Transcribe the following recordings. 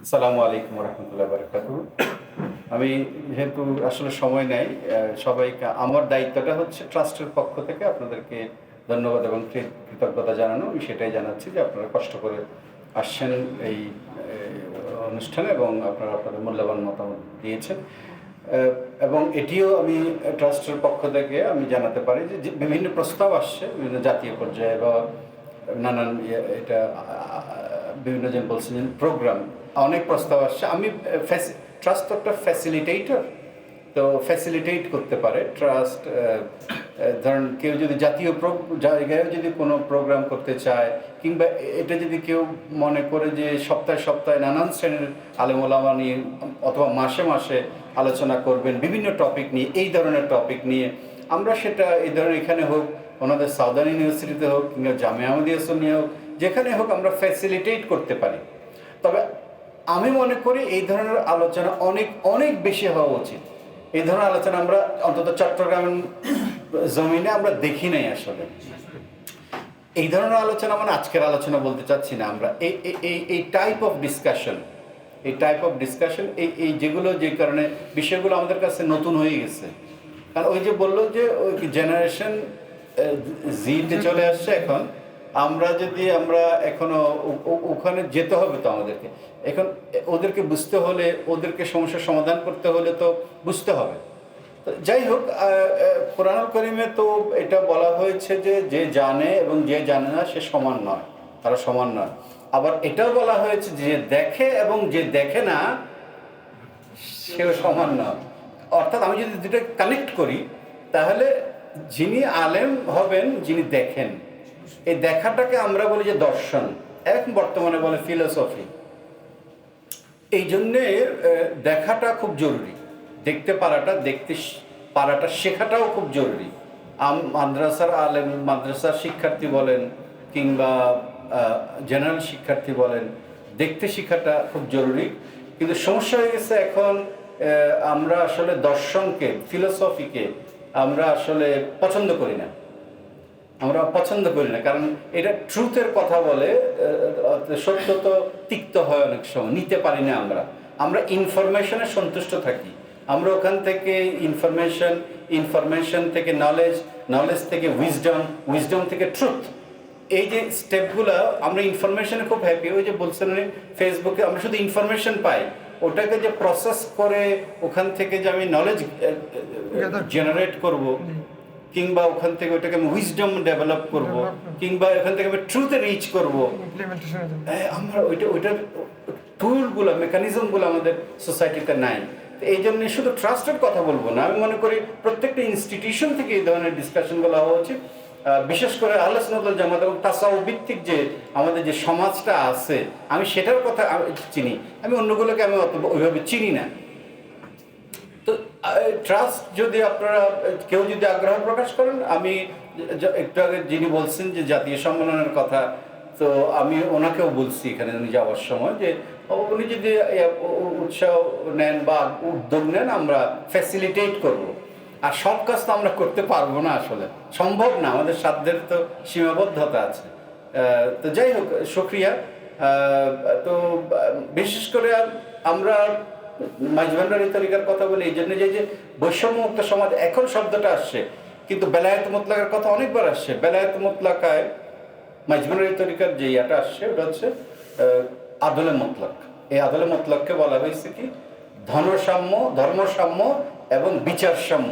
আসসালামু আলাইকুম রহমতুল্লাহ বারাকাতুহু। আমি যেহেতু আসলে সময় নেই, সবাইকে আমার দায়িত্বটা হচ্ছে ট্রাস্টের পক্ষ থেকে আপনাদেরকে ধন্যবাদ এবং কৃতজ্ঞতা জানানো। আমি সেটাই জানাচ্ছি যে আপনারা কষ্ট করে আসছেন এই অনুষ্ঠানে এবং আপনারা আপনাদের মূল্যবান মতামত দিয়েছেন। এবং এটিও আমি ট্রাস্টের পক্ষ থেকে আমি জানাতে পারি যে বিভিন্ন প্রস্তাব আসছে বিভিন্ন জাতীয় পর্যায়ে বা নানান এটা বিভিন্ন জন বলছেন প্রোগ্রাম, অনেক প্রস্তাব আসছে। আমি ট্রাস্ট একটা ফ্যাসিলিটেটর, তো ফ্যাসিলিটেট করতে পারে ট্রাস্ট। ধরেন কেউ যদি জাতীয় জায়গায় যদি কোনো প্রোগ্রাম করতে চায়, কিংবা এটা যদি কেউ মনে করে যে সপ্তাহে সপ্তাহে নানান শ্রেণীর আলেম ওলামা নিয়ে অথবা মাসে মাসে আলোচনা করবেন বিভিন্ন টপিক নিয়ে, এই ধরনের টপিক নিয়ে, আমরা সেটা এই ধরনের এখানে হোক, ওনাদের সাউদার্ন ইউনিভার্সিটিতে হোক, কিংবা জামিয়া আহমদিয়া সুন্নিয়া হোক, যেখানে হোক আমরা ফ্যাসিলিটেট করতে পারি। তবে আমি মনে করি এই ধরনের আলোচনা অনেক অনেক বেশি হওয়া উচিত। এই ধরনের আলোচনা আমরা অন্তত চট্টগ্রাম জমিনে আমরা দেখি নাই আসলে। এই ধরনের আলোচনা মানে আজকের আলোচনা বলতে চাচ্ছি না আমরা, এই টাইপ অফ ডিসকাশন, এই যেগুলো যে কারণে বিষয়গুলো আমাদের কাছে নতুন হয়ে গেছে। কারণ ওই যে বললো যে ওই জেনারেশন জিতে চলে আসছে এখন। আমরা এখনো ওখানে যেতে হবে, তো আমাদেরকে এখন ওদেরকে বুঝতে হলে, ওদেরকে সমস্যার সমাধান করতে হলে তো বুঝতে হবে। যাই হোক, কোরআনুল কারীমে তো এটা বলা হয়েছে যে যে জানে এবং যে জানে না সে সমান নয়, তারা সমান নয়। আবার এটাও বলা হয়েছে যে দেখে এবং যে দেখে না সেও সমান নয়। অর্থাৎ আমি যদি দুটো কানেক্ট করি, তাহলে যিনি আলেম হবেন, যিনি দেখেন, এই দেখাটাকে আমরা বলি যে দর্শন, এখন বর্তমানে বলে ফিলোসফি। এই জন্যে দেখাটা খুব জরুরি, দেখতে পারাটা শেখাটাও খুব জরুরি। মাদ্রাসার আলেম, মাদ্রাসার শিক্ষার্থী বলেন কিংবা জেনারেল শিক্ষার্থী বলেন, দেখতে শেখাটা খুব জরুরি। কিন্তু সমস্যা হয়ে গেছে এখন, আমরা আসলে দর্শনকে, ফিলোসফিকে আমরা আসলে পছন্দ করি না। কারণ এটা ট্রুথের কথা বলে, সত্য তো তিক্ত হয়, অনেক সময় নিতে পারি না। আমরা ইনফরমেশনে সন্তুষ্ট থাকি। আমরা ওখান থেকে ইনফরমেশন থেকে নলেজ থেকে উইজডম থেকে ট্রুথ, এই যে স্টেপগুলো, আমরা ইনফরমেশনে খুব হ্যাপি। ওই যে বলছেন ফেসবুকে আমরা শুধু ইনফরমেশন পাই, ওটাকে যে প্রসেস করে ওখান থেকে যে আমি নলেজ জেনারেট করব, কিংবা ওখান থেকে ওটাকে আমি উইজডম ডেভেলপ করব, কিংবা ওখান থেকে আমি ট্রুথে রিচ করব, আমরা ওইটার টুলগুলো, মেকানিজমগুলো আমাদের সোসাইটিতে নাই। এই জন্য শুধু ট্রাস্টের কথা বলবো না, আমি মনে করি প্রত্যেকটা ইনস্টিটিউশন থেকে এই ধরনের ডিসকাশনগুলো হওয়া উচিত। বিশেষ করে আহলে সুন্নাত ওয়াল জামাত এবং তাসাউফ ভিত্তিক যে আমাদের যে সমাজটা আছে, আমি সেটার কথা চিনি, আমি অন্যগুলোকে আমি ওইভাবে চিনি না। তো ট্রাস্ট যদি আপনারা কেউ যদি আগ্রহ প্রকাশ করেন, আমি একটু আগে যিনি বলছেন যে জাতীয় সম্মেলনের কথা, তো আমি ওনাকেও বলছি এখানে উনি যাওয়ার সময় যে উনি যদি উৎসাহ নেন বা উদ্যোগ নেন, আমরা ফ্যাসিলিটেট করব। আর সব কাজ তো আমরা করতে পারবো না, আসলে সম্ভব না, আমাদের সাধ্যের তো সীমাবদ্ধতা আছে। তো যাই হোক, শুকরিয়া। তো বিশেষ করে আমরা মাইজভান্ডারি তরিকার কথা বলি এই জন্য যে বৈষম্যমুক্ত সমাজ এখন শব্দটা আসছে, কিন্তু বেলায়েত মুতলাকের কথা অনেকবার আসছে। বেলায়েত মুতলাকায় মাইজভান্ডারি তরিকার যে ইয়াটা আসছে, ওটা হচ্ছে আদলে মুতলাক। এই আদলে মুতলাককে বলা হয়েছে কি ধর্মসাম্য এবং বিচার সাম্য,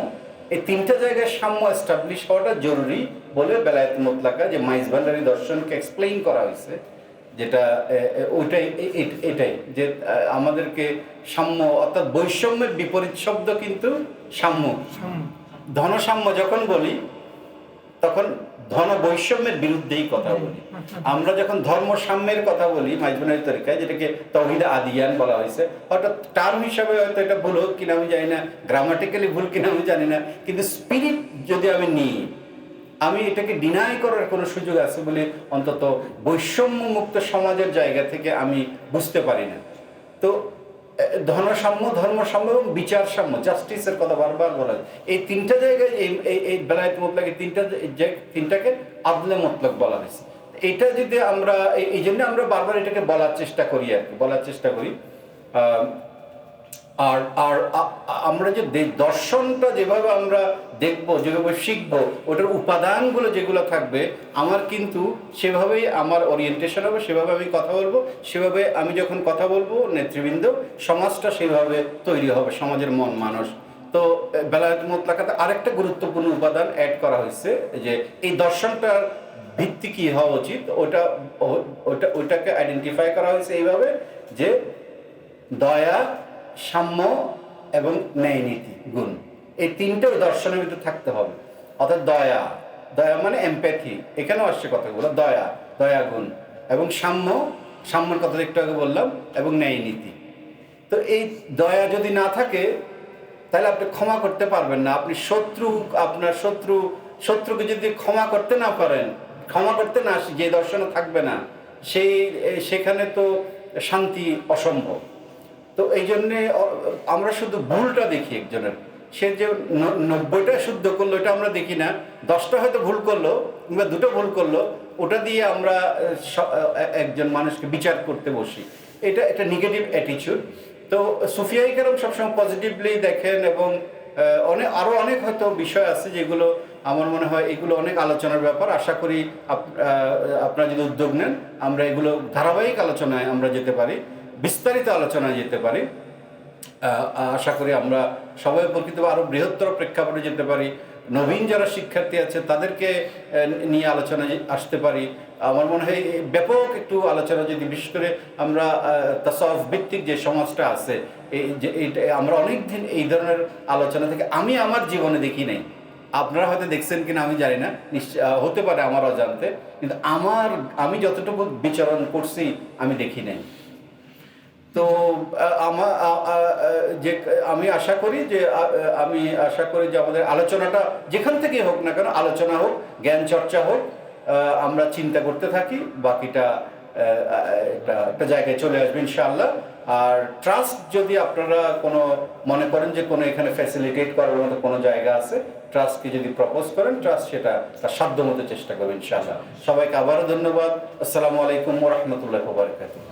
এই তিনটা জায়গায় সাম্য এস্টাবলিশ হওয়াটা জরুরি বলে বেলায়েত মুতলাকা যে মাইজভান্ডারি দর্শনকে এক্সপ্লেইন করা হয়েছে, যেটা এটাই যে আমাদেরকে সাম্য, অর্থাৎ বৈষম্যের বিপরীত শব্দ কিন্তু সাম্য। ধনসাম্য যখন বলি তখন ধন বৈষম্যের বিরুদ্ধেই কথা বলি। আমরা যখন ধর্ম সাম্যের কথা বলি মাইজভান্ডারি তরিকায়, যেটাকে তাওহীদে আদিয়ান বলা হয়েছে, হঠাৎ টার্ম হিসাবে হয়তো এটা ভুল হোক কিনা আমি জানি না, গ্রামাটিক্যালি ভুল কিনা আমি জানি না, কিন্তু স্পিরিট যদি আমি নিই, আমি এটাকে ডিনাই করার কোনো সুযোগ আছে বলে অন্তত বৈষম্য মুক্ত সমাজের জায়গা থেকে আমি বুঝতে পারি না। তো ধর্মসাম্য এবং বিচার সাম্য, জাস্টিসের কথা বারবার বলা হয়। এই তিনটা জায়গায় এই বেলায়েত মুতলাক, তিনটাকে আদলে মুতলাক বলা হয়েছে। এটা যদি আমরা এই জন্য আমরা বারবার এটাকে বলার চেষ্টা করি আর আর আমরা যে দর্শনটা যেভাবে আমরা দেখব, যেভাবে শিখবো, ওটার উপাদানগুলো যেগুলো থাকবে, আমার কিন্তু সেভাবেই আমার ওরিয়েন্টেশন হবে, সেভাবে আমি কথা বলবো, সেভাবে আমি যখন কথা বলবো নেতৃবৃন্দ, সমাজটা সেভাবে তৈরি হবে, সমাজের মন মানুষ। তো বেলায়েত মুতলাকাতে আরেকটা গুরুত্বপূর্ণ উপাদান অ্যাড করা হয়েছে, যে এই দর্শনটার ভিত্তি কী হওয়া উচিত, ওইটাকে আইডেন্টিফাই করা হয়েছে এইভাবে যে দয়া, সাম্য এবং ন্যায় নীতি গুণ, এই তিনটে দর্শনের ভিতরে থাকতে হবে। অর্থাৎ দয়া, দয়া মানে এমপ্যাথি, এখানেও আসছে কথাগুলো, দয়া, দয়া গুণ, এবং সাম্যর কথা একটু আগে বললাম, এবং ন্যায় নীতি। তো এই দয়া যদি না থাকে তাহলে আপনি ক্ষমা করতে পারবেন না। আপনি আপনার শত্রুকে যদি ক্ষমা করতে না পারেন, ক্ষমা করতে না যে দর্শনে থাকবে না, সেখানে তো শান্তি অসম্ভব। তো এই জন্যে আমরা শুধু ভুলটা দেখি একজনের, সে যে 90টা শুদ্ধ করলো এটা আমরা দেখি না, 10টা হয়তো ভুল করলো কিংবা 2টো ভুল করলো, ওটা দিয়ে আমরা একজন মানুষকে বিচার করতে বসি। এটা নেগেটিভ অ্যাটিচিউড। তো সুফিয়া ইকরাম সবসময় পজিটিভলি দেখেন, এবং আরও অনেক হয়তো বিষয় আছে যেগুলো আমার মনে হয় এগুলো অনেক আলোচনার ব্যাপার। আশা করি আপনারা যদি উদ্যোগ নেন, আমরা এগুলো ধারাবাহিক আলোচনায় আমরা যেতে পারি, বিস্তারিত আলোচনায় যেতে পারি। আশা করি আমরা সবাই উপকৃত, আরও বৃহত্তর প্রেক্ষাপটে যেতে পারি, নবীন যারা শিক্ষার্থী আছে তাদেরকে নিয়ে আলোচনায় আসতে পারি। আমার মনে হয় ব্যাপক একটু আলোচনা যদি, বিশেষ করে আমরা তাসাউফ ভিত্তিক যে সমাজটা আছে, এইটা আমরা অনেক দিন এই ধরনের আলোচনা থেকে আমি আমার জীবনে দেখি নাই। আপনারা হয়তো দেখছেন কিনা আমি জানি না, হতে পারে আমার অজান্তে, কিন্তু আমি যতটুকু বিচরণ করছি আমি দেখি নাই। তো আমি আশা করি যে আমাদের আলোচনাটা যেখান থেকে হোক না কেন, আলোচনা হোক, জ্ঞান চর্চা হোক, আমরা চিন্তা করতে থাকি, বাকিটা একটা জায়গায় চলে আসবে ইনশাআল্লাহ। আর ট্রাস্ট যদি আপনারা কোনো মনে করেন যে কোনো এখানে ফ্যাসিলিটেট করার মতো কোনো জায়গা আছে, ট্রাস্টকে যদি প্রপোজ করেন, ট্রাস্ট সেটা তার সাধ্য মতো চেষ্টা করবে ইনশাআল্লাহ। সবাইকে আবারও ধন্যবাদ। আসসালামু আলাইকুম ওয়া রাহমাতুল্লাহি ওয়া বারাকাতুহু।